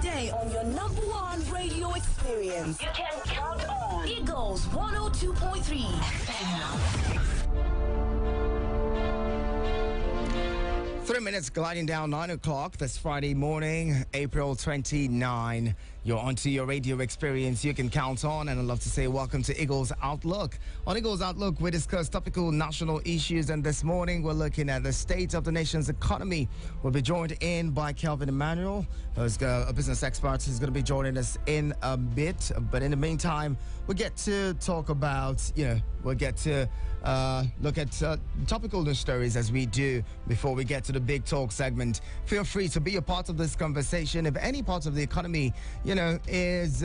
day on your number one radio experience. You can count on Eagles 102.3 FM. 3 minutes gliding down 9 o'clock this Friday morning, April 29. You're onto your radio experience you can count on, and I'd love to say welcome to Eagles Outlook. On Eagles Outlook, we discuss topical national issues, and this morning we're looking at the state of the nation's economy. We'll be joined in by Kelvin Emmanuel, who's a business expert who's going to be joining us in a bit. But in the meantime, we get to talk about, we'll get to look at topical news stories as we do before we get to the big talk segment. Feel free to be a part of this conversation. If any part of the economy, is,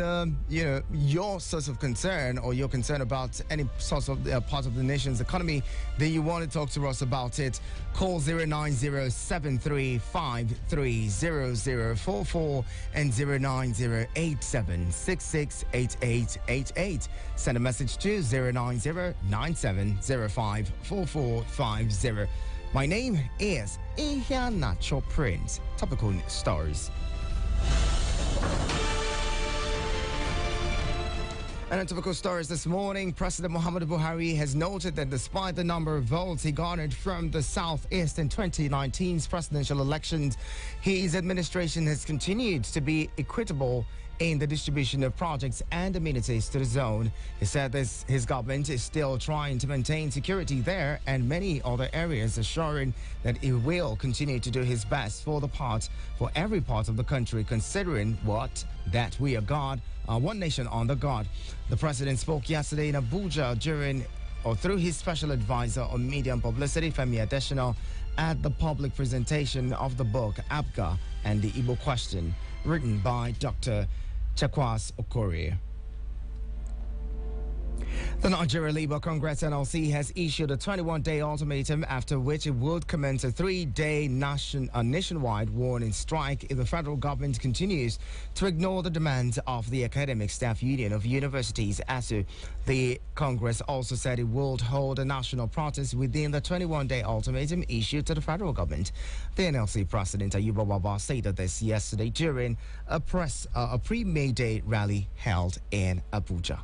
your source of concern, or you're concerned about any source of part of the nation's economy, then you want to talk to us about it, call 09073530044 and 09087668888. Send a message to 09097054450. My name is Ihanacho Prince. Topical stars. And on topical stories this morning, President Muhammadu Buhari has noted that despite the number of votes he garnered from the Southeast in 2019's presidential elections, his administration has continued to be equitable in the distribution of projects and amenities to the zone. He said his government is still trying to maintain security there and many other areas, assuring that he will continue to do his best for every part of the country, considering that we are God, one nation under God. The president spoke yesterday in Abuja through his special advisor on media and publicity, Femi Adesina, at the public presentation of the book Abga and the Igbo Question, written by Dr. Chekwas Okorie. The Nigeria Labour Congress NLC has issued a 21-day ultimatum, after which it would commence a 3-day nationwide warning strike if the federal government continues to ignore the demands of the Academic Staff Union of Universities, ASU. The Congress also said it would hold a national protest within the 21-day ultimatum issued to the federal government. The NLC President Ayuba Waba stated this yesterday during a pre-May Day rally held in Abuja.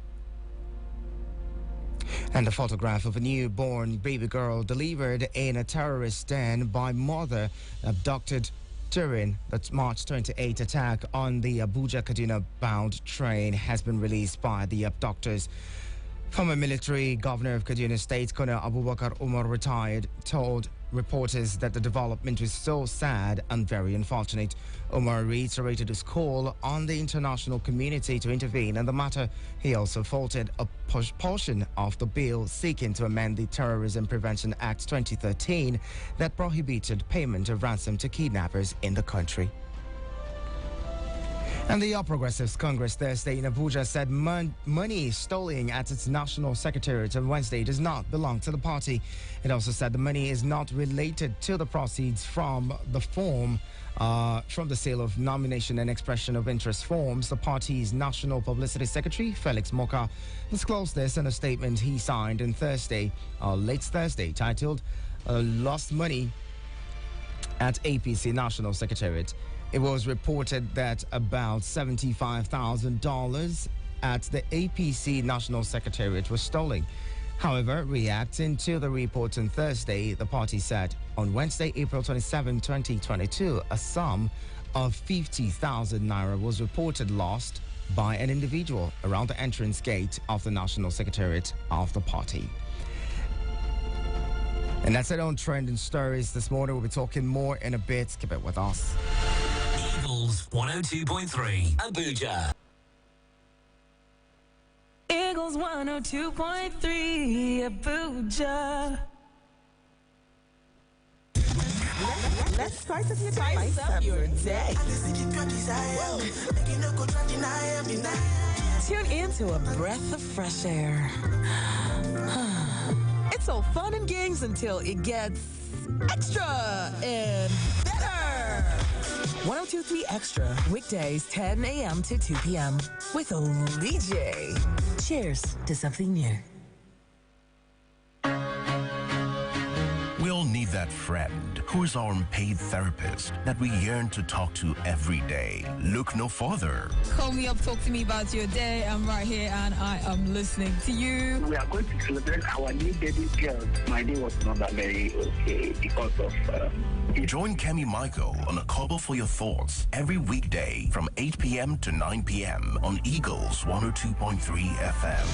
And a photograph of a newborn baby girl delivered in a terrorist den by mother abducted during the March 28 attack on the Abuja-Kaduna bound train has been released by the abductors. Former military governor of Kaduna State, Colonel Abubakar Umar, retired, told reporters that the development was so sad and very unfortunate. Umar reiterated his call on the international community to intervene in the matter. He also faulted a portion of the bill seeking to amend the Terrorism Prevention Act 2013 that prohibited payment of ransom to kidnappers in the country. And the All Progressives Congress Thursday in Abuja said money stolen at its national secretariat on Wednesday does not belong to the party. It also said the money is not related to the proceeds from the sale of nomination and expression of interest forms. The party's national publicity secretary, Felix Moka, disclosed this in a statement he signed on late Thursday, titled "Lost Money at APC National Secretariat." It was reported that about $75,000 at the APC National Secretariat was stolen. However, reacting to the report on Thursday, the party said on Wednesday, April 27, 2022, a sum of 50,000 naira was reported lost by an individual around the entrance gate of the National Secretariat of the party. And that's it on Trending Stories this morning. We'll be talking more in a bit. Keep it with us. Eagles 102.3 Abuja. Eagles 102.3 Abuja. Let's spice up your day. Tune into a breath of fresh air. It's all fun and games until it gets extra and better. 102.3 Extra, weekdays 10 a.m. to 2 p.m. with Olije. Cheers to something new. We'll need that friend who is our unpaid therapist that we yearn to talk to every day. Look no further. Call me up, talk to me about your day. I'm right here and I am listening to you. We are going to celebrate our new baby girl. My day was not that very okay because of... Join Kemi Michael on A Call for Your Thoughts every weekday from 8 p.m. to 9 p.m. on Eagles 102.3 FM.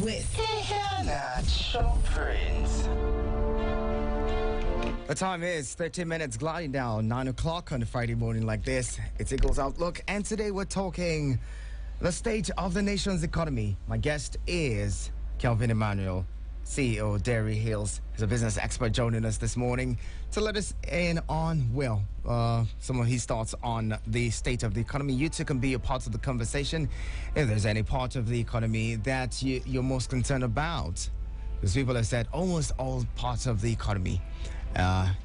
With The time is 13 minutes gliding down, 9 o'clock on a Friday morning like this. It's Eagles Outlook, and today we're talking the state of the nation's economy. My guest is Kelvin Emmanuel, CEO Dairy Hills. He's a business expert joining us this morning to let us in on, some of his thoughts on the state of the economy. You too can be a part of the conversation if there's any part of the economy that you're most concerned about. Because people have said almost all parts of the economy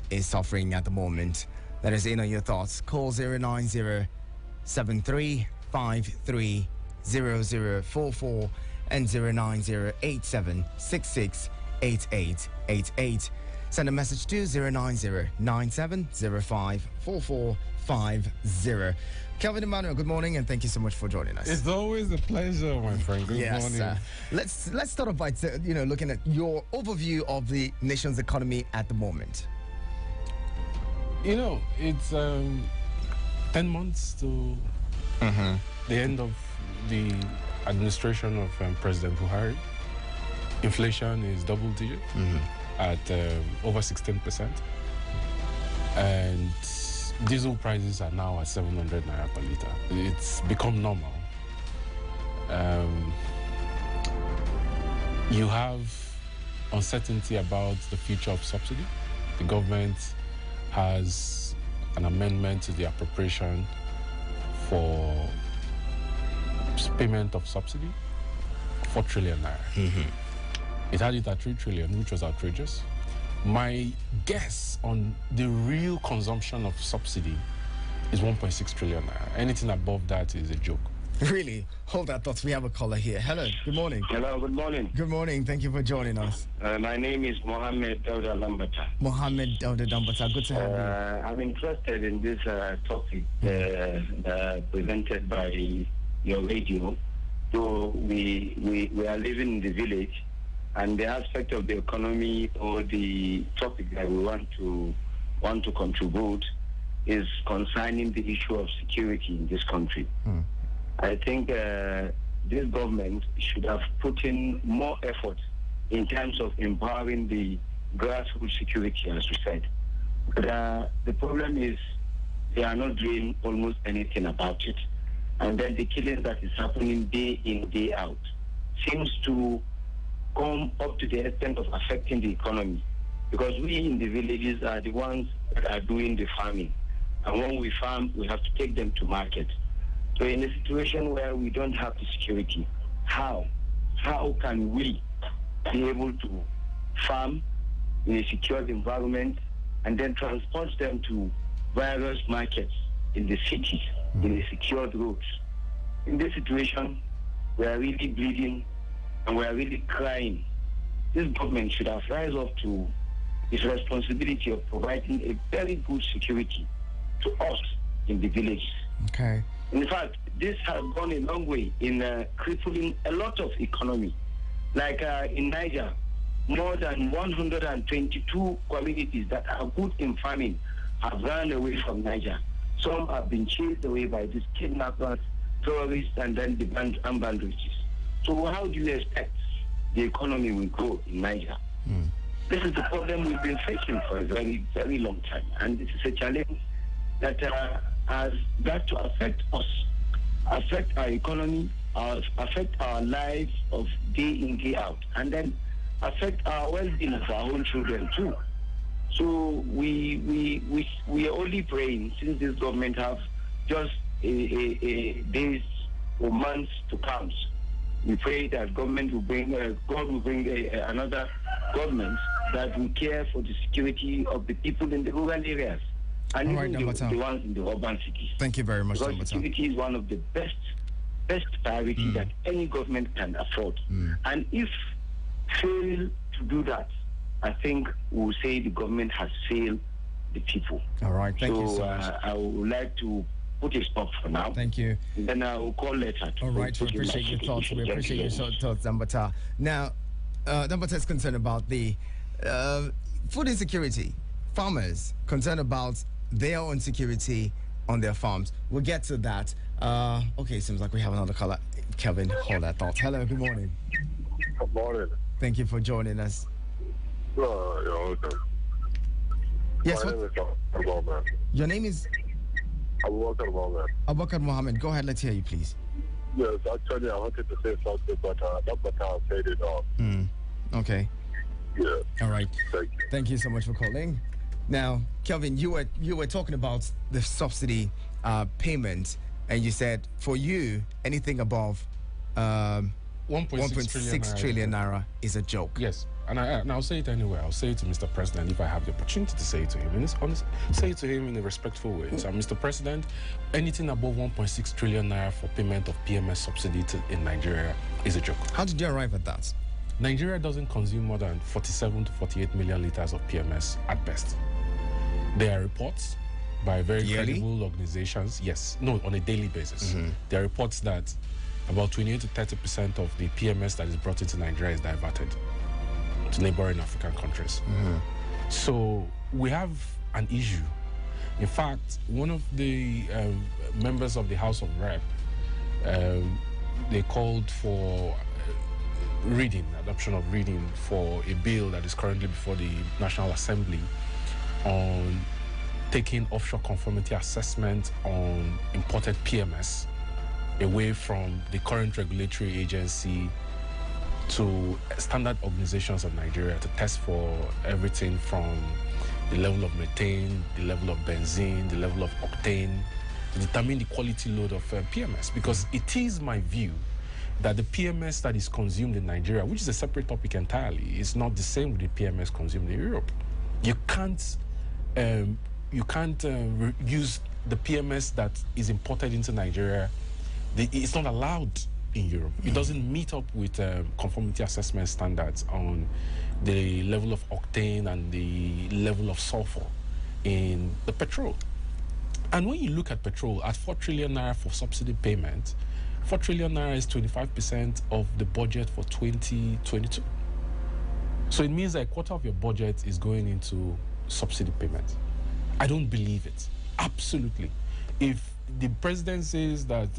is suffering at the moment. Let us in on your thoughts. Call 090-7353-0044 and 090-8766-8888. Send a message to 090-9705-4450. Kelvin Emmanuel, good morning, and thank you so much for joining us. It's always a pleasure, my friend. Good morning. Let's start off by looking at your overview of the nation's economy at the moment. You know, it's 10 months to the end of the administration of President Buhari. Inflation is double digit at over 16%. And diesel prices are now at 700 naira per litre. It's become normal. You have uncertainty about the future of subsidy. The government has an amendment to the appropriation for payment of subsidy, 4 trillion naira. It had it at 3 trillion, which was outrageous. My guess on the real consumption of subsidy is 1.6 trillion naira. Anything above that is a joke. Really? Hold that thought. We have a caller here. Hello. Good morning. Hello, good morning. Good morning. Thank you for joining us. My name is Mohammed Dauda Lambata. Mohammed Dauda Lambata. Good to have you. I'm interested in this topic presented by your radio. So we are living in the village, and the aspect of the economy or the topic that we want to contribute is concerning the issue of security in this country. I think this government should have put in more effort in terms of empowering the grassroots security, as we said. But the problem is they are not doing almost anything about it. And then the killing that is happening day in, day out seems to come up to the extent of affecting the economy. Because we in the villages are the ones that are doing the farming. And when we farm, we have to take them to market. So in a situation where we don't have the security, how can we be able to farm in a secured environment and then transport them to various markets in the cities, in the secured roads? In this situation, we are really bleeding and we are really crying. This government should have rise up to its responsibility of providing a very good security to us in the villages. Okay. In fact, this has gone a long way in crippling a lot of economy. Like in Niger, more than 122 communities that are good in farming have run away from Niger. Some have been chased away by these kidnappers, terrorists, and then the armed bandits. So how do you expect the economy will grow in Niger? This is the problem we've been facing for a very, very long time. And this is a challenge that has got to affect us, affect our economy, affect our lives of day in, day out, and then affect our well-being of our own children too. So we are only praying, since this government have just a days or months to count. We pray that government will bring, God will bring another government that will care for the security of the people in the rural areas. and All right, even Dambata. the ones in the urban cities. Thank you very much, Because Dambata. security is one of the best priority that any government can afford. And if fail to do that, I think we'll say the government has failed the people. All right, thank you so much. I would like to put a stop for now. Thank you. Then I will call later. All right, we appreciate your thoughts. We appreciate your thoughts, Dambata. Now, Dambata is concerned about the food insecurity. Farmers concerned about their own security on their farms. We'll get to that. Okay, seems like we have another caller. Kevin, hold that thought. Hello, good morning. Good morning. Thank you for joining us. You're welcome. Yes, My name is Abubakar. Your name is Abubakar Mohammed. Abubakar Mohammed. Go ahead, let's hear you, please. Yes, actually, I wanted to say something, but Dambata said it all. Okay. Yeah. All right. Thank you. Thank you so much for calling. Now, Kelvin, you were talking about the subsidy payment, and you said for you anything above 1.6 trillion naira is a joke. Yes, and I'll say it anyway. I'll say it to Mr. President if I have the opportunity to say it to him. And it's honest, say it to him in a respectful way. So, Mr. President, anything above 1.6 trillion naira for payment of PMS subsidy in Nigeria is a joke. How did you arrive at that? Nigeria doesn't consume more than 47 to 48 million liters of PMS at best. There are reports by very credible organizations. Yes, no, on a daily basis. There are reports that about 28 to 30% of the PMS that is brought into Nigeria is diverted to neighboring African countries. So we have an issue. In fact, one of the members of the House of Rep, they called for adoption of reading for a bill that is currently before the National Assembly on taking offshore conformity assessment on imported PMS away from the current regulatory agency to standard organizations of Nigeria to test for everything from the level of methane, the level of benzene, the level of octane, to determine the quality load of PMS. Because it is my view that the PMS that is consumed in Nigeria, which is a separate topic entirely, is not the same with the PMS consumed in Europe. You can't use the PMS that is imported into Nigeria. It's not allowed in Europe. It doesn't meet up with conformity assessment standards on the level of octane and the level of sulfur in the petrol. And when you look at petrol, at 4 trillion naira for subsidy payment, 4 trillion naira is 25% of the budget for 2022. So it means that a quarter of your budget is going into subsidy payment. I don't believe it. Absolutely. If the president says that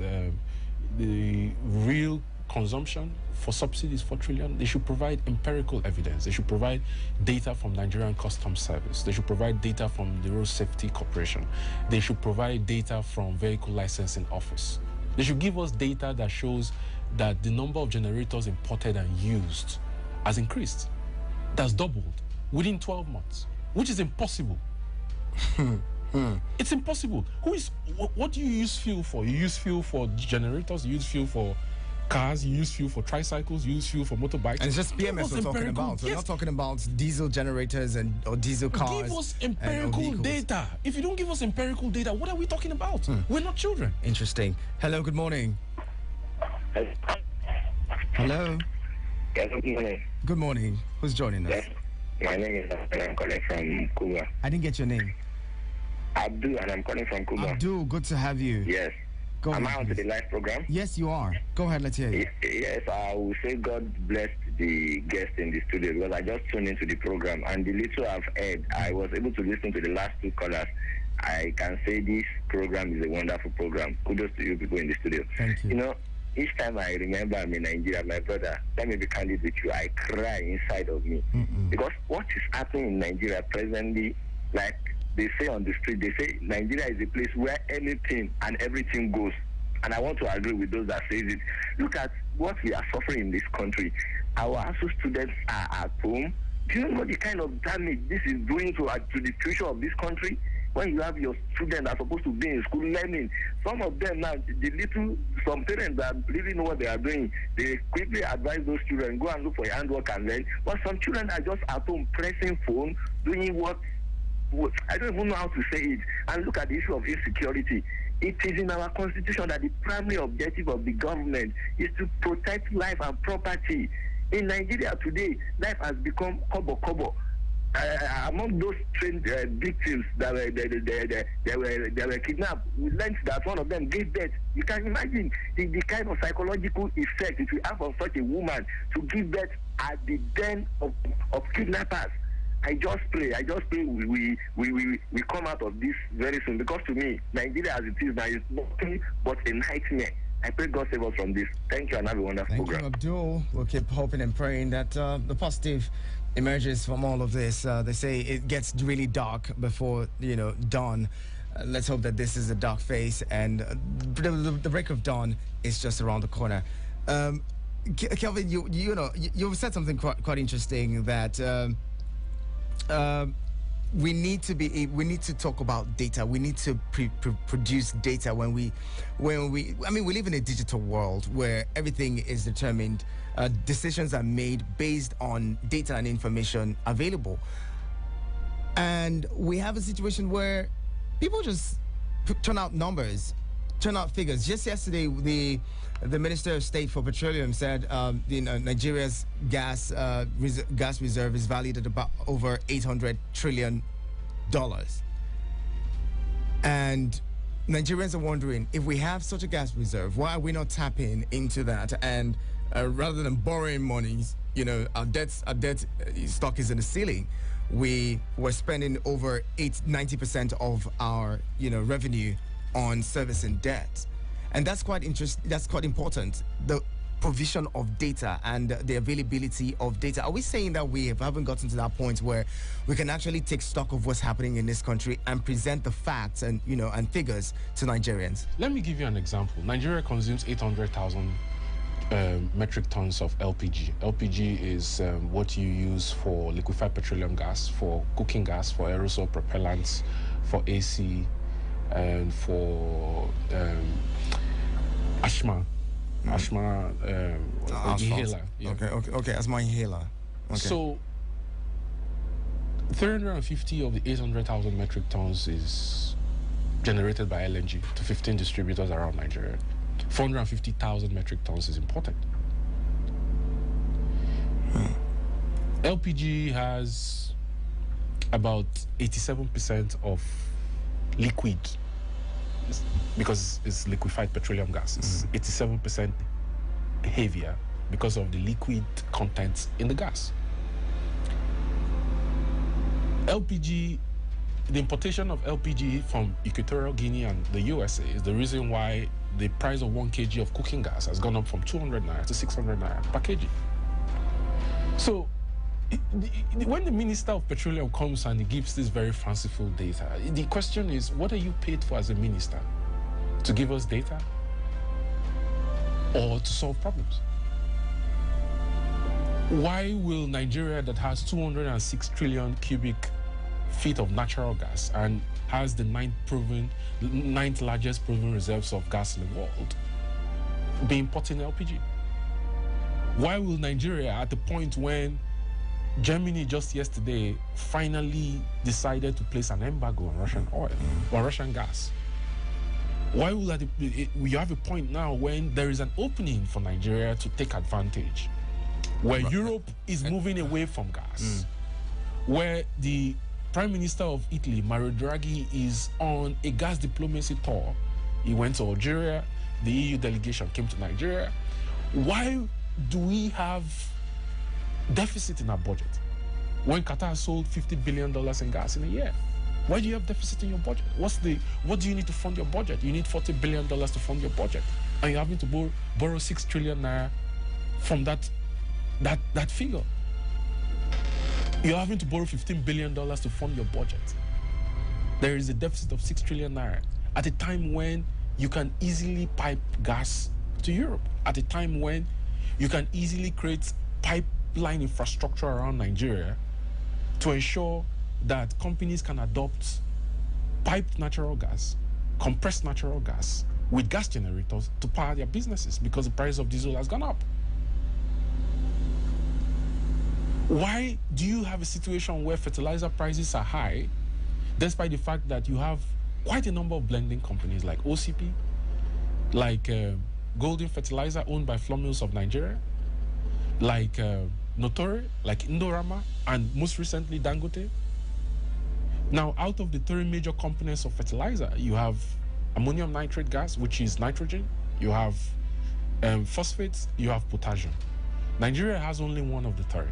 the real consumption for subsidies 4 trillion, they should provide empirical evidence. They should provide data from Nigerian Customs Service. They should provide data from the Road Safety Corporation. They should provide data from Vehicle Licensing Office. They should give us data that shows that the number of generators imported and used has increased. That's doubled within 12 months, which is impossible. It's impossible. What do you use fuel for? You use fuel for generators, you use fuel for cars, you use fuel for tricycles, you use fuel for motorbikes. And it's just PMS we're talking about. We're not talking about diesel generators or diesel cars. Give us empirical data. If you don't give us empirical data, what are we talking about? We're not children. Interesting. Hello, good morning. Hello. Yes, good morning. Good morning. Who's joining us? Yes. My name is Abdul, I'm calling from Cuba. I didn't get your name. Abdul, and I'm calling from Cuba. Abdul, good to have you. Yes. Go Am ahead, I on to please. the live program? Yes, you are. Go ahead, let's hear you. Yes, I will say God bless the guest in the studio because I just tuned into the program and the little I've heard, I was able to listen to the last two callers. I can say this program is a wonderful program. Kudos to you people in the studio. Thank you. You know, each time I remember I'm in Nigeria, my brother, let me be candid with you, I cry inside of me. Because what is happening in Nigeria presently, like they say on the street, they say Nigeria is a place where anything and everything goes. And I want to agree with those that say it. Look at what we are suffering in this country. Our ASU students are at home. Do you know the kind of damage this is doing to the future of this country? When you have your students that are supposed to be in school learning, some of them now, some parents that really know what they are doing, they quickly advise those children, go and look for handwork and learn. But some children are just at home pressing phone, doing what I don't even know how to say it. And look at the issue of insecurity. It is in our constitution that the primary objective of the government is to protect life and property. In Nigeria today, life has become kobo. Among those trained victims that were kidnapped, we learned that one of them gave birth. You can imagine the kind of psychological effect it will have on such a woman to give birth at the den of kidnappers. I just pray we come out of this very soon, because to me, Nigeria as it is now is nothing but a nightmare. I pray God save us from this. Thank you and have a wonderful program. Thank you, Abdul. We'll keep hoping and praying that the positive emerges from all of this. They say it gets really dark before, dawn. Let's hope that this is a dark phase and the break of dawn is just around the corner. Kelvin, you said something quite interesting that we need to talk about data. We need to produce data when we live in a digital world where everything is determined. Decisions are made based on data and information available, and we have a situation where people just turn out numbers, turn out figures. Just yesterday, the Minister of State for Petroleum said Nigeria's gas reserve is valued at about over $800 trillion. And Nigerians are wondering, if we have such a gas reserve, why are we not tapping into that? And rather than borrowing monies, our debt stock is in the ceiling. We were spending over 90% of our revenue on servicing debt. And that's quite interesting. That's quite important. The provision of data and the availability of data. Are we saying that we haven't gotten to that point where we can actually take stock of what's happening in this country and present the facts and and figures to Nigerians? Let me give you an example. Nigeria consumes 800,000 metric tons of LPG. LPG is what you use for liquefied petroleum gas, for cooking gas, for aerosol propellants, for AC, and for asthma inhaler. Yeah. Okay, asthma inhaler. Okay. So 350 of the 800,000 metric tons is generated by LNG to 15 distributors around Nigeria. 450,000 metric tons is imported. LPG has about 87% of liquid, because it's liquefied petroleum gas. It's 87% heavier because of the liquid content in the gas. LPG, the importation of LPG from Equatorial Guinea and the USA is the reason why the price of 1 kg of cooking gas has gone up from 200 naira to 600 naira per kg. So when the Minister of Petroleum comes and he gives this very fanciful data, the question is, what are you paid for as a minister? To give us data or to solve problems? Why will Nigeria, that has 206 trillion cubic feet of natural gas and has the ninth largest proven reserves of gas in the world, be importing LPG? Why will Nigeria, at the point when Germany just yesterday finally decided to place an embargo on Russian oil or Russian gas, why will we have a point now when there is an opening for Nigeria to take advantage, where Europe is moving away from gas, where the Prime Minister of Italy, Mario Draghi, is on a gas diplomacy tour? He went to Algeria, the EU delegation came to Nigeria. Why do we have deficit in our budget when Qatar sold $50 billion in gas in a year? Why do you have deficit in your budget? What do you need to fund your budget? You need $40 billion to fund your budget, and you're having to borrow 6 trillion naira from that figure. You're having to borrow $15 billion to fund your budget. There is a deficit of 6 trillion naira at a time when you can easily pipe gas to Europe, at a time when you can easily create pipeline infrastructure around Nigeria to ensure that companies can adopt piped natural gas, compressed natural gas with gas generators to power their businesses because the price of diesel has gone up. Why do you have a situation where fertilizer prices are high, despite the fact that you have quite a number of blending companies like OCP, like Golden Fertilizer owned by Flour Mills of Nigeria, like Notori, like Indorama, and most recently Dangote. Now, out of the 3 major components of fertilizer, you have ammonium nitrate gas, which is nitrogen, you have phosphates, you have potassium. Nigeria has only one of the 3.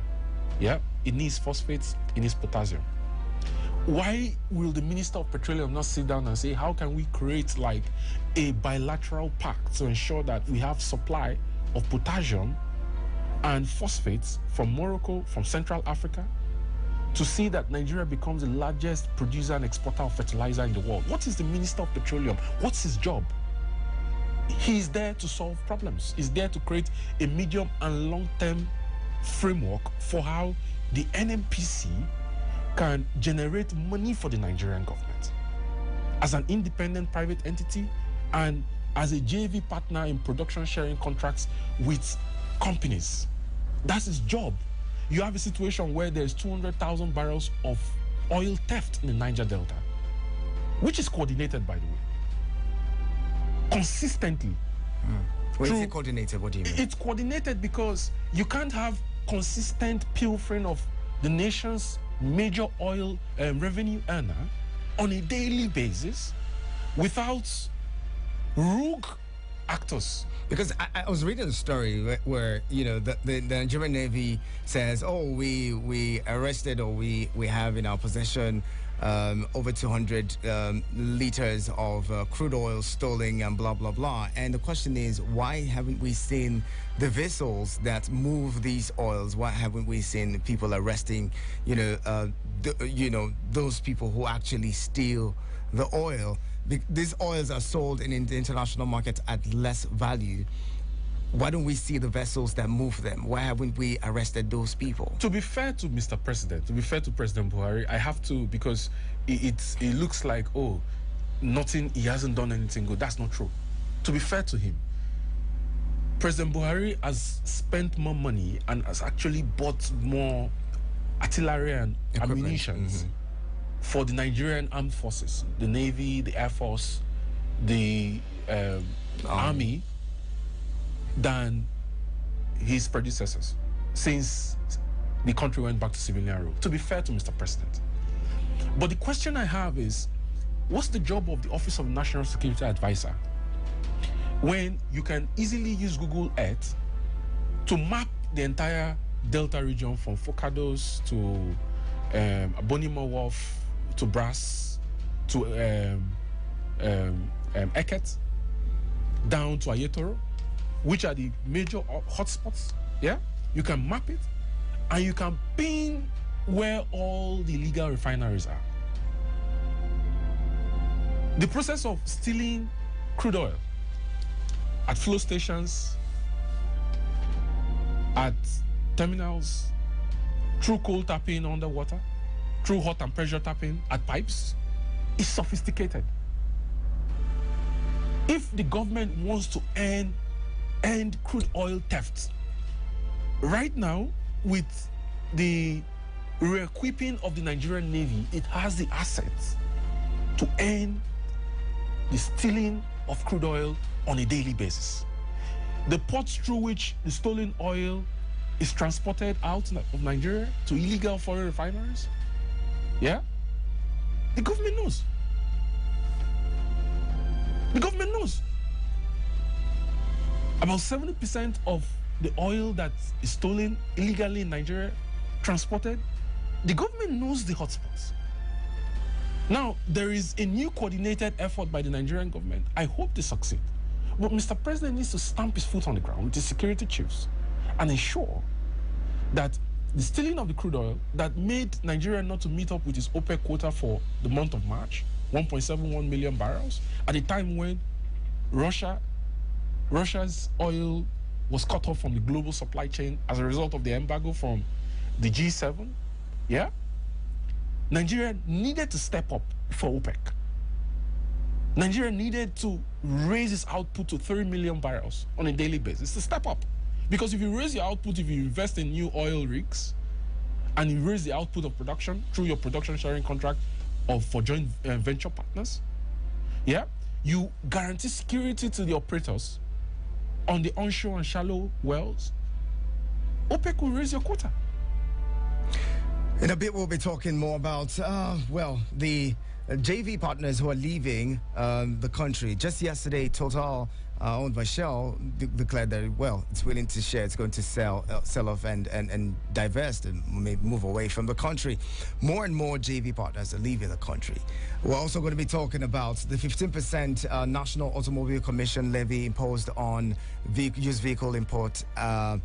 Yeah, it needs phosphates, it needs potassium. Why will the Minister of Petroleum not sit down and say, how can we create like a bilateral pact to ensure that we have supply of potassium and phosphates from Morocco, from Central Africa, to see that Nigeria becomes the largest producer and exporter of fertilizer in the world? What is the Minister of Petroleum? What's his job? He's there to solve problems. He's there to create a medium and long-term framework for how the NNPC can generate money for the Nigerian government as an independent private entity and as a JV partner in production sharing contracts with companies. That's his job. You have a situation where there's 200,000 barrels of oil theft in the Niger Delta, which is coordinated, by the way, consistently. When you say coordinated, what do you mean? It's coordinated because you can't have consistent pilfering of the nation's major oil revenue earner on a daily basis without rogue actors. Because I was reading a story where you know, the Nigerian Navy says, oh, we arrested, or we have in our possession over 200 liters of crude oil stolen and blah, blah, blah. And the question is, why haven't we seen the vessels that move these oils? Why haven't we seen people arresting, those people who actually steal the oil? These oils are sold in the international market at less value. Why don't we see the vessels that move them? Why haven't we arrested those people? To be fair to Mr. President, to be fair to President Buhari, I have to, because it looks like, oh, he hasn't done anything good. That's not true. To be fair to him, President Buhari has spent more money and has actually bought more artillery and ammunition for the Nigerian armed forces, the Navy, the Air Force, the Army, than his predecessors since the country went back to civilian rule, to be fair to Mr. President. But the question I have is, what's the job of the Office of National Security Advisor when you can easily use Google Earth to map the entire Delta region from Focados to Abonimo Wharf to Brass to Eket down to Ayetoro, which are the major hotspots? Yeah, you can map it and you can pin where all the illegal refineries are. The process of stealing crude oil at flow stations, at terminals, through coal tapping underwater, through hot and pressure tapping at pipes, is sophisticated. If the government wants to end crude oil theft, right now, with the re-equipping of the Nigerian Navy, it has the assets to end the stealing of crude oil on a daily basis. The ports through which the stolen oil is transported out of Nigeria to illegal foreign refineries, yeah, the government knows. The government knows. About 70% of the oil that is stolen illegally in Nigeria, transported, the government knows the hotspots. Now, there is a new coordinated effort by the Nigerian government. I hope they succeed. But Mr. President needs to stamp his foot on the ground with the security chiefs and ensure that the stealing of the crude oil that made Nigeria not to meet up with its OPEC quota for the month of March, 1.71 million barrels, at a time when Russia's oil was cut off from the global supply chain as a result of the embargo from the G7, yeah? Nigeria needed to step up for OPEC. Nigeria needed to raise its output to 3 million barrels on a daily basis, to step up. Because if you raise your output, if you invest in new oil rigs, and you raise the output of production through your production sharing contract or for joint venture partners. Yeah, you guarantee security to the operators on the onshore and shallow wells. OPEC will raise your quota. In a bit, we'll be talking more about, the JV partners who are leaving the country. Just yesterday, Total, owned by Shell, declared that, it's willing to share. It's going to sell off and divest and maybe move away from the country. More and more JV partners are leaving the country. We're also going to be talking about the 15% National Automobile Commission levy imposed on used vehicle importation.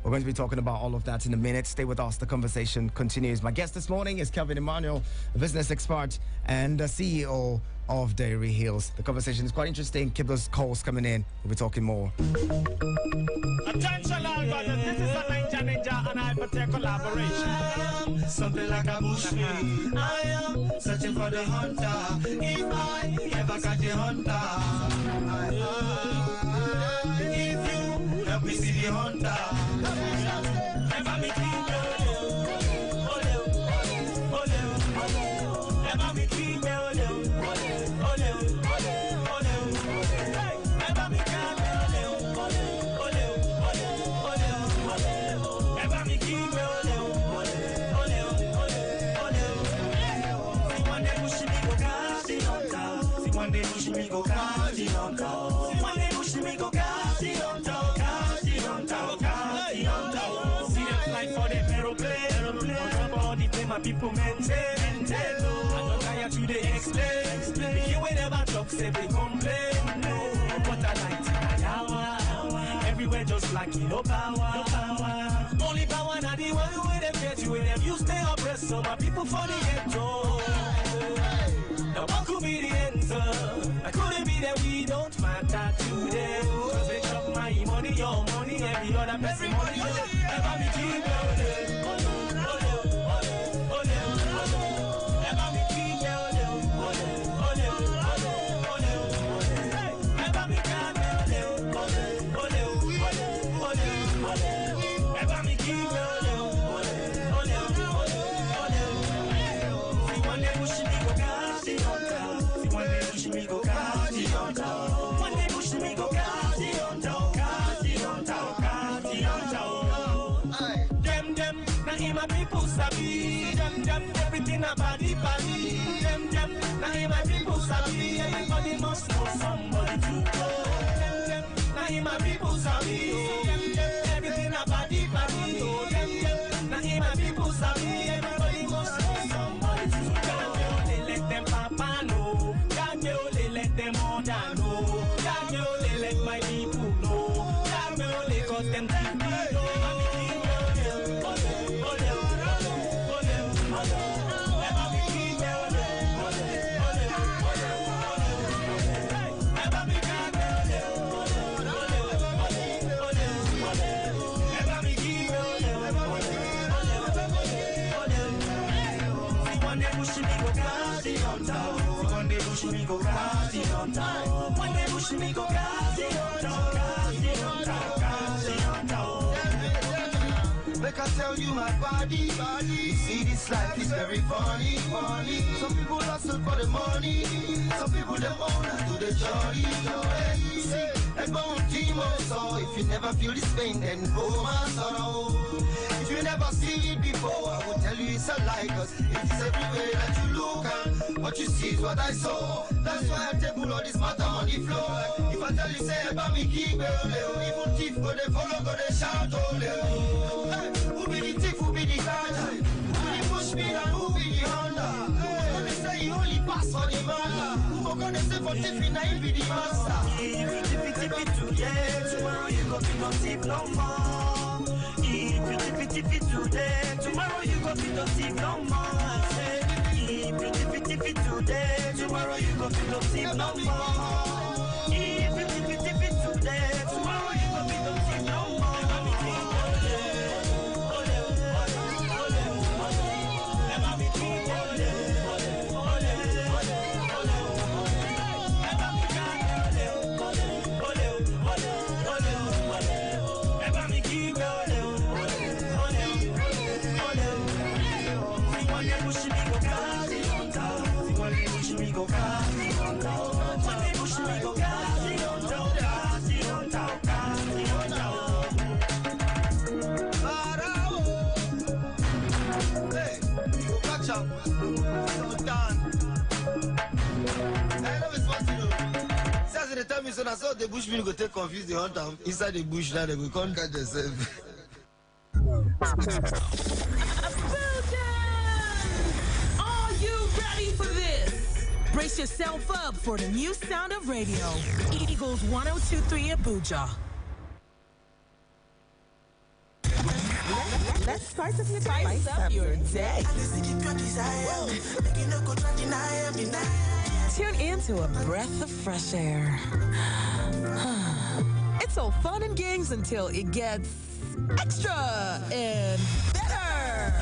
We're going to be talking about all of that in a minute. Stay with us. The conversation continues. My guest this morning is Kelvin Emmanuel, a business expert and CEO of Dairy Hills. The conversation is quite interesting. Keep those calls coming in. We'll be talking more. Attention all brothers, this is a Ninja and Hypertech collaboration. Something like a bushmeat. I am searching for the hunter. If I ever catch a hunter, if you help me see the hunter. People maintain, I don't tire to the explain. You will never talk, say they complain. No, but I like to power. Everywhere just like no power. Only power, not the one who them get you with them. You stay oppressed, so my people for the ghetto. Now what could be the answer? I couldn't be that we don't matter today. Cause they chop my money, your money, every other person money. Never be keep everything about the body. Them, now my people sabi. Everybody must know somebody to go. Them, now my people sabi. Everything about the body. Them, now my people sabi. Everybody must know somebody to go. They let them papa know. They let them mother know. They let my people know. They got them to know. Like I tell you my body. You see this life is very funny. Some people hustle for the money. Some people them own to the journey. See, like my team also. If you never feel this pain, then go my sorrow. If you never see it before, I will tell you it's a lie. Cause it's everywhere that you look and what you see is what I saw. That's why I table all this matter on the floor. If I tell you say about me keep it, even thief go they follow, go they shout all hey, who be the thief, who be the guy? Who be the push me and who be the hunter? Who gonna say you only pass for the man? Who gonna say for thief and I be the master? If you tip it today, tomorrow you go be no thief no more. If you tip it today, tomorrow you go be no thief no more. If you tip it today, tomorrow you go be no thief no more. If you tip it today, tomorrow you go be no thief no more. Push me up. So done. I know it's what to do. Since the time is on, I saw the bushman go take confuse the hunter inside the bush. Now they will come catch themselves. Are you ready for this? Brace yourself up for the new sound of radio. Eagles 102.3 Abuja. Let's spice up your day. Tune in to a breath of fresh air. It's all fun and games until it gets extra and better.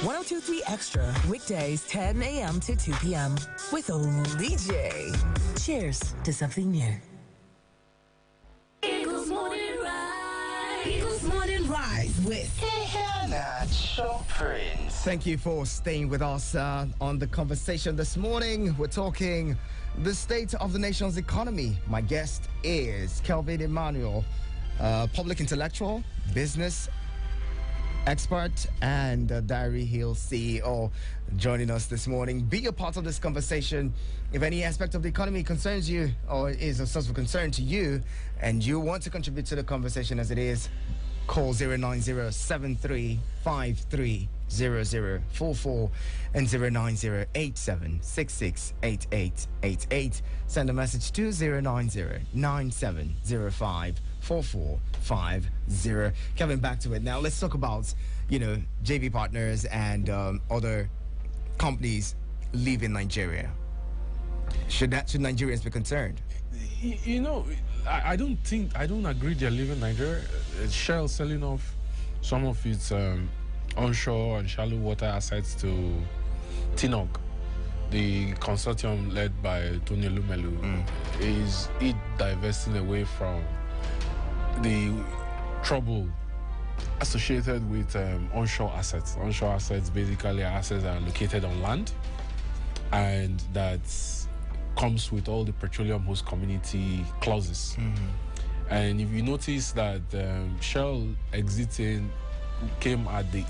102.3 Extra, weekdays 10 a.m. to 2 p.m. with Olije. Cheers to something new. Eagles Morning Rise. Eagles Morning Rise with Prince. Thank you for staying with us on the conversation this morning. We're talking the state of the nation's economy. My guest is Kelvin Emmanuel, public intellectual, business expert, and Diary Hill CEO, joining us this morning. Be a part of this conversation. If any aspect of the economy concerns you or is a source of concern to you, and you want to contribute to the conversation as it is, call 090-7353-0044 and 090-8766-8888. Send a message to 090-9705-4450. Kevin, back to it. Now let's talk about, JV partners and other companies leaving Nigeria. Should Nigerians be concerned? I don't agree they're leaving Nigeria. Shell selling off some of its onshore and shallow water assets to TNOG, the consortium led by Tony Lumelu. Is it divesting away from the trouble associated with onshore assets? Onshore assets basically are assets that are located on land, and that comes with all the petroleum host community clauses. And if you notice that Shell exiting came at the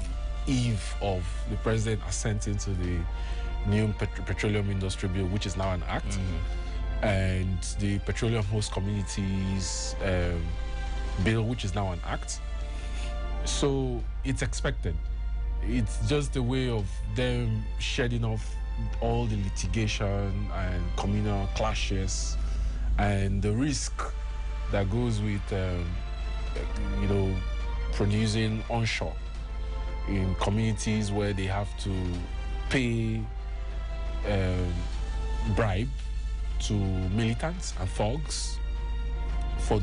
eve of the president assenting to the new petroleum industry bill, which is now an act, and the petroleum host communities bill, which is now an act. So it's expected. It's just a way of them shedding off all the litigation and communal clashes and the risk that goes with, producing onshore in communities where they have to pay bribe to militants and thugs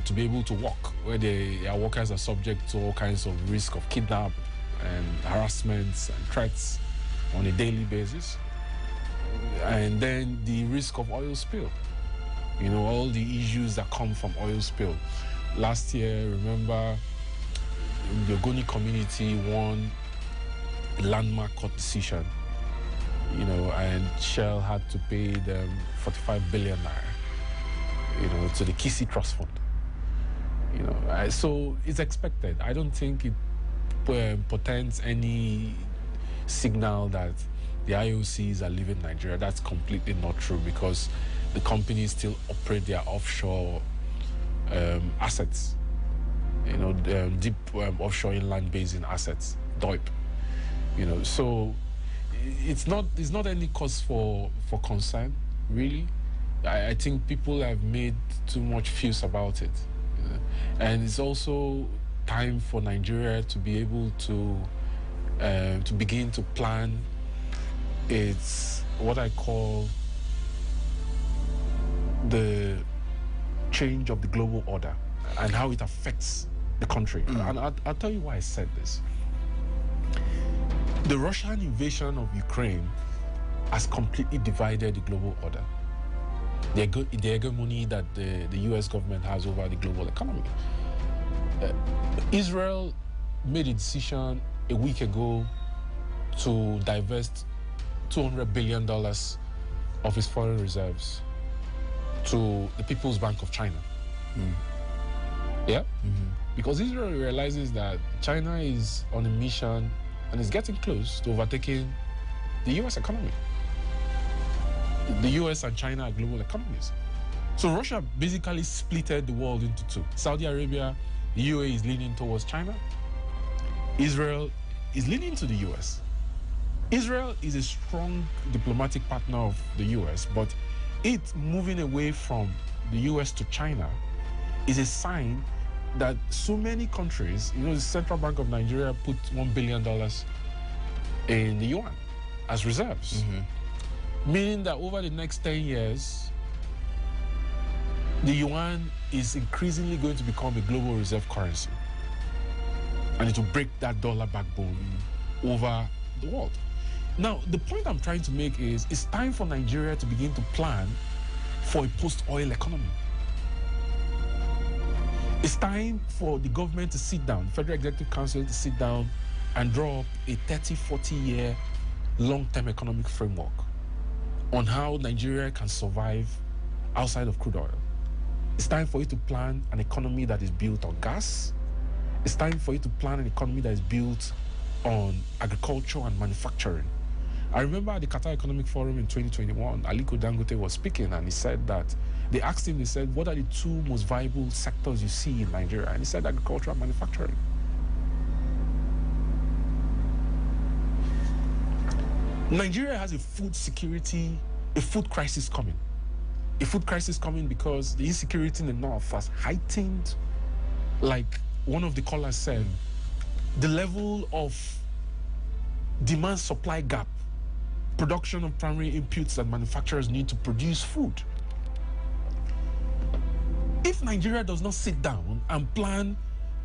to be able to work, where their workers are subject to all kinds of risk of kidnap and harassments and threats on a daily basis. And then the risk of oil spill, all the issues that come from oil spill. Last year, remember, the Ogoni community won a landmark court decision, and Shell had to pay them 45 billion naira, to the Kisi Trust Fund. So it's expected. I don't think it portends any signal that the IOCs are leaving Nigeria. That's completely not true, because the companies still operate their offshore assets, deep offshore inland basin assets, DOIP. So it's not any cause for concern, really. I think people have made too much fuss about it, and it's also time for Nigeria to be able to begin to plan. It's what I call the change of the global order and how it affects the country. And I'll tell you why I said this. The Russian invasion of Ukraine has completely divided the global order. The hegemony that the US government has over the global economy. Israel made a decision a week ago to divest $200 billion of its foreign reserves to the People's Bank of China. Yeah? Because Israel realizes that China is on a mission and is getting close to overtaking the U.S. economy. The U.S. and China are global economies. So Russia basically splitted the world into two. Saudi Arabia, the UAE is leaning towards China. Israel is leaning to the U.S. Israel is a strong diplomatic partner of the U.S., but it moving away from the U.S. to China is a sign that so many countries, the Central Bank of Nigeria put $1 billion in the yuan as reserves, meaning that over the next 10 years, the yuan is increasingly going to become a global reserve currency. And it will break that dollar backbone over the world. Now, the point I'm trying to make is it's time for Nigeria to begin to plan for a post-oil economy. It's time for the government to sit down, Federal Executive Council to sit down and draw up a 30, 40-year long-term economic framework on how Nigeria can survive outside of crude oil. It's time for you to plan an economy that is built on gas. It's time for you to plan an economy that is built on agriculture and manufacturing. I remember at the Qatar Economic Forum in 2021, Aliko Dangote was speaking, and he said that they asked him, they said, what are the two most viable sectors you see in Nigeria? And he said agriculture and manufacturing. Nigeria has a food security, a food crisis coming. A food crisis coming because the insecurity in the north has heightened, like one of the callers said, the level of demand-supply gap, production of primary inputs that manufacturers need to produce food. If Nigeria does not sit down and plan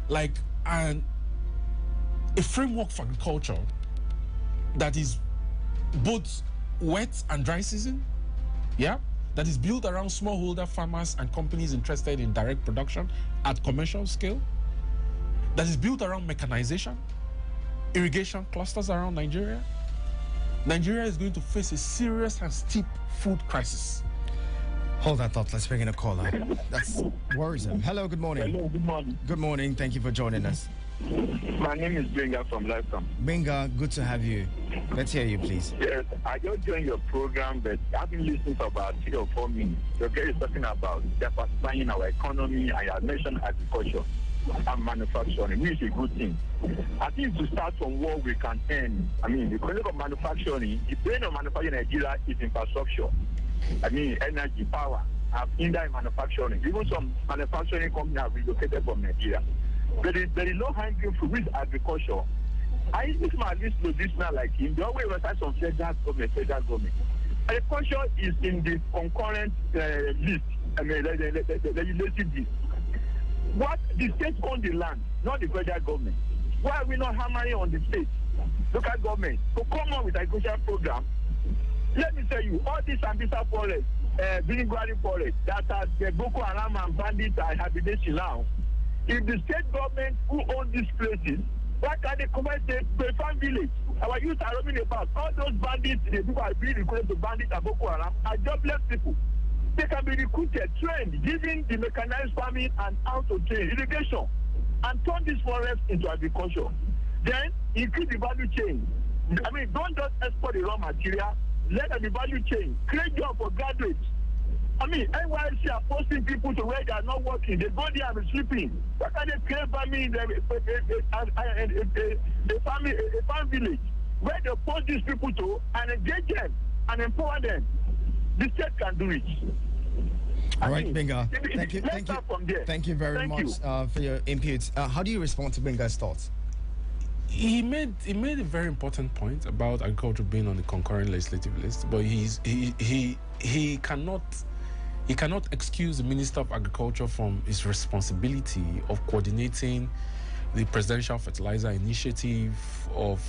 like a framework for agriculture that is both wet and dry season, that is built around smallholder farmers and companies interested in direct production at commercial scale, that is built around mechanization, irrigation clusters around Nigeria, Nigeria is going to face a serious and steep food crisis. Hold that thought. Let's bring in a caller. That's worrisome. Hello, good morning. Hello, good morning. Good morning. Thank you for joining us. My name is Benga from Lifetime. Benga, good to have you. Let's hear you, please. Yes, I just joined your program, but I've been listening for about 3 or 4 minutes. Your guy is talking about diversifying our economy, and you have mentioned agriculture and manufacturing, which is a good thing. I think to start from what we can earn, the concept of manufacturing, the brain of manufacturing in Nigeria is infrastructure. Energy, power, have hindered manufacturing. Even some manufacturing companies have relocated from Nigeria. There is no hanging fruit with agriculture. I think my listener like him, they always recite some federal government. Agriculture is in the concurrent list, the legislative list. What the state own the land, not the federal government. Why are we not hammering on the state, local government, to come on with agricultural program? Let me tell you, all these Sambisa forest, Biringwari forest, that are the Boko Haram and bandits are habitation now. If the state government who own these places, why can't they come and say, Pefan village? Our youth are roaming about. All those bandits, the people are being recruited to bandits and Boko Haram are jobless people. They can be recruited, trained, given the mechanized farming and how to train, irrigation, and turn this forest into agriculture. Then increase the value chain. Don't just export the raw material, let them be value chain. Create job for graduates. NYSC are forcing people to where they are not working. They go there and be sleeping. Why can't they create family a farm village where they post these people to and engage them and empower them? The state can do it. All right, Benga. Thank you very much for your input. How do you respond to Benga's thoughts? He made a very important point about agriculture being on the concurrent legislative list, but he cannot excuse the Minister of Agriculture from his responsibility of coordinating the Presidential Fertilizer Initiative, of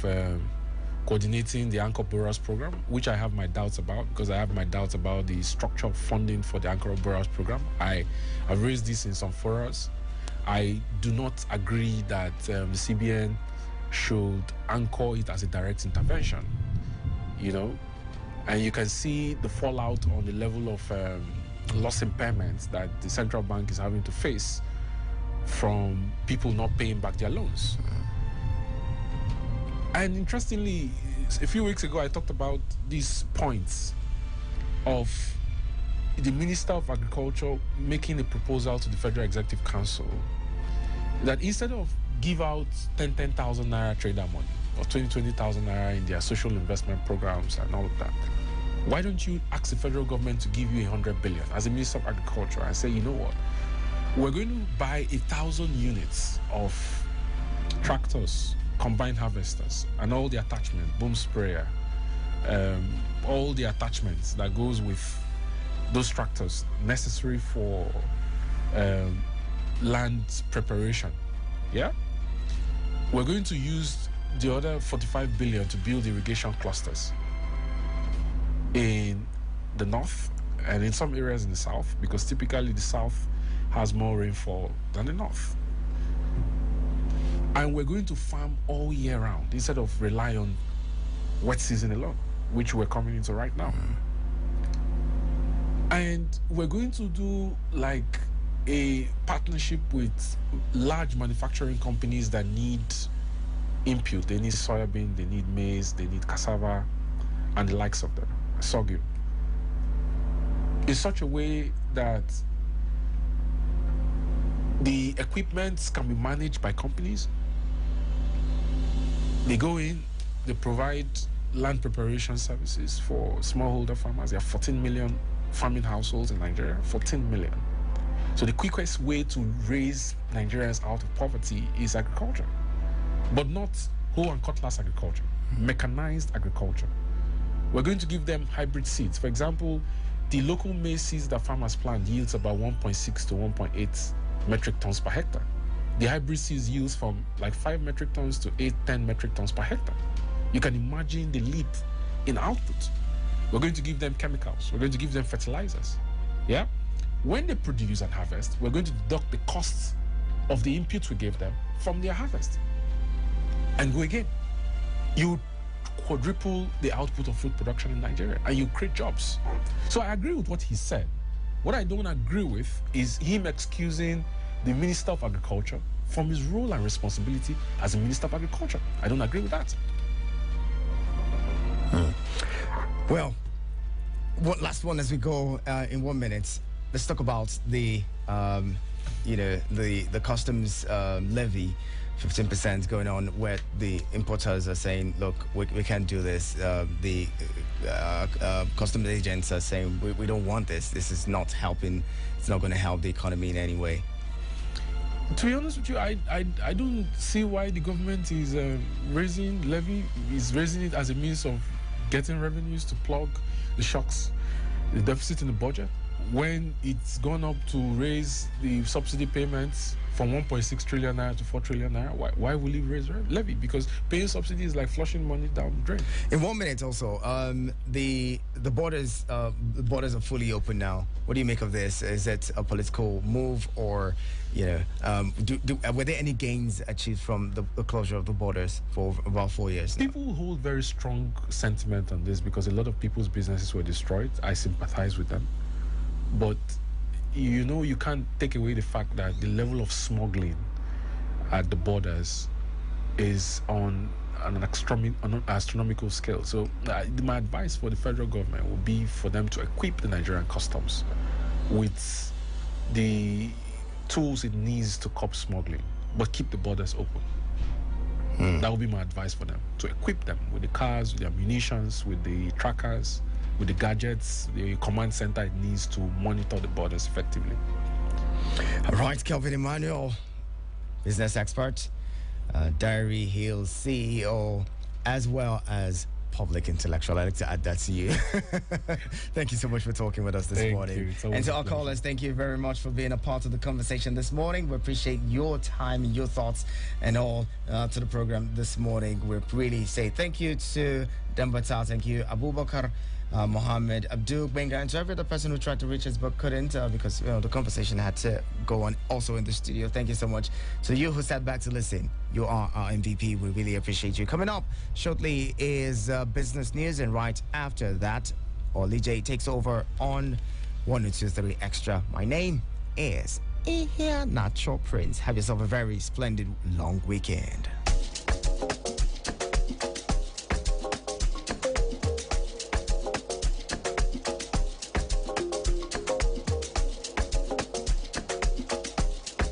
coordinating the Anchor Borers program, which I have my doubts about, because I have my doubts about the structure of funding for the Anchor Borers program. I have raised this in some forums. I do not agree that the CBN should anchor it as a direct intervention, and you can see the fallout on the level of loss impairments that the central bank is having to face from people not paying back their loans. And interestingly, a few weeks ago, I talked about these points of the Minister of Agriculture making a proposal to the Federal Executive Council that instead of give out 10,000 naira trader money or 20,000 naira in their social investment programs and all of that, why don't you ask the federal government to give you 100 billion as a Minister of Agriculture and say, you know what, we're going to buy 1,000 units of tractors, combined harvesters, and all the attachments, boom sprayer, all the attachments that goes with those tractors necessary for land preparation. Yeah, we're going to use the other 45 billion to build irrigation clusters in the north and in some areas in the south, because typically the south has more rainfall than the north. And we're going to farm all year round instead of rely on wet season alone, which we're coming into right now. And we're going to do like a partnership with large manufacturing companies that need input. They need soybean, they need maize, they need cassava, and the likes of them, sorghum, in such a way that the equipment can be managed by companies. They go in, they provide land preparation services for smallholder farmers. There are 14 million farming households in Nigeria, 14 million. So the quickest way to raise Nigerians out of poverty is agriculture, but not hoe and cutlass agriculture, mechanized agriculture. We're going to give them hybrid seeds. For example, the local maize seeds that farmers plant yields about 1.6 to 1.8 metric tons per hectare. The hybrid seeds yields from like 5 metric tons to 10 metric tons per hectare. You can imagine the leap in output. We're going to give them chemicals. We're going to give them fertilizers. Yeah? When they produce and harvest, we're going to deduct the costs of the inputs we gave them from their harvest. And go again. You quadruple the output of food production in Nigeria and you create jobs. So I agree with what he said. What I don't agree with is him excusing the Minister of Agriculture from his role and responsibility as a Minister of Agriculture. I don't agree with that. Well, one last one as we go in 1 minute. Let's talk about the customs levy, 15% going on, where the importers are saying, look, we can't do this. The customs agents are saying, we don't want this. This is not helping. It's not going to help the economy in any way. To be honest with you, I don't see why the government is raising levy, is raising it as a means of getting revenues to plug the shocks, the deficit in the budget, when it's gone up to raise the subsidy payments from 1.6 trillion naira to 4 trillion naira. Why will he raise levy? Because paying subsidy is like flushing money down the drain. In 1 minute also, the borders are fully open now. What do you make of this? Is it a political move, or were there any gains achieved from the closure of the borders for about 4 years now? People hold very strong sentiment on this because a lot of people's businesses were destroyed. I sympathize with them. But you can't take away the fact that the level of smuggling at the borders is on an astronomical scale. So my advice for the federal government would be for them to equip the Nigerian customs with the tools it needs to curb smuggling, but keep the borders open. That would be my advice for them, to equip them with the cars, with the ammunitions, with the trackers, with the gadgets, the command center it needs to monitor the borders effectively. All right, Kelvin Emmanuel, business expert, Diary Hill CEO, as well as public intellectual. I'd like to add that to you. Thank you so much for talking with us this morning. And to our callers, thank you very much for being a part of the conversation this morning. We appreciate your time, your thoughts, and all to the program this morning. We really say thank you to Dembata, thank you, Abubakar, Mohammed, Abdul, Benga, and to every other person who tried to reach us but couldn't because the conversation had to go on also in the studio. Thank you so much. So you who sat back to listen, you are our MVP. We really appreciate you. Coming up shortly is business news, and right after that, Oli J takes over on 102.3 Extra. My name is Ihe Nacho Prince. Have yourself a very splendid long weekend.